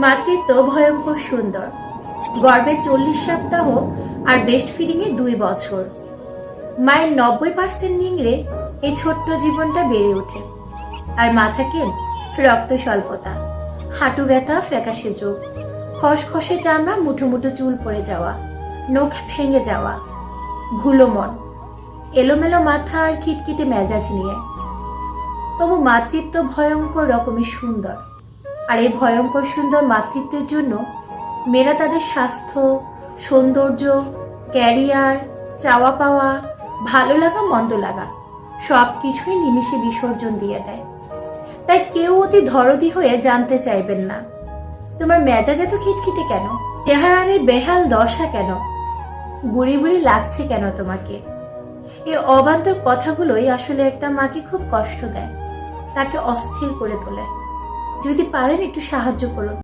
মাতৃত্ব ভয়ঙ্কর সুন্দর। গর্ভের 40 সপ্তাহ আর ব্রেস্ট ফিডিং এ 2 বছর। মায়ের 90% নিংড়ে এই ছোট্ট জীবনটা বেড়ে ওঠে। আর মা থাকেন রক্ত স্বল্পতা, হাঁটু ব্যথা, ফ্যাকাশে চোখ, খসখসে চামড়া, মুঠো মুঠো চুল পড়ে যাওয়া, নখ ভেঙে যাওয়া, ভুলো মন, এলোমেলো মাথা আর খিটখিটে মেজাজ নিয়ে। তবু মাতৃত্ব ভয়ঙ্কর রকমের সুন্দর। আর এই ভয়ঙ্কর সুন্দর মাতৃত্বের জন্য মেয়েরা তাদের স্বাস্থ্য, সৌন্দর্য, ক্যারিয়ার, চাওয়া পাওয়া, ভালো লাগা মন্দ লাগা সবকিছুই নিমিষে বিসর্জন দিয়ে দেয়। তাই কেউ অতি দরদি হয়ে জানতে চাইবেন না, তোমার মেজাজ এত খিটখিটে কেন, চেহারার এই বেহাল দশা কেন, বুড়ি বুড়ি লাগছে কেন তোমাকে। এই অবান্তর কথাগুলোই আসলে একটা মাকে খুব কষ্ট দেয়, তাকে অস্থির করে তোলে। যদি পারেন একটু সাহায্য করুন।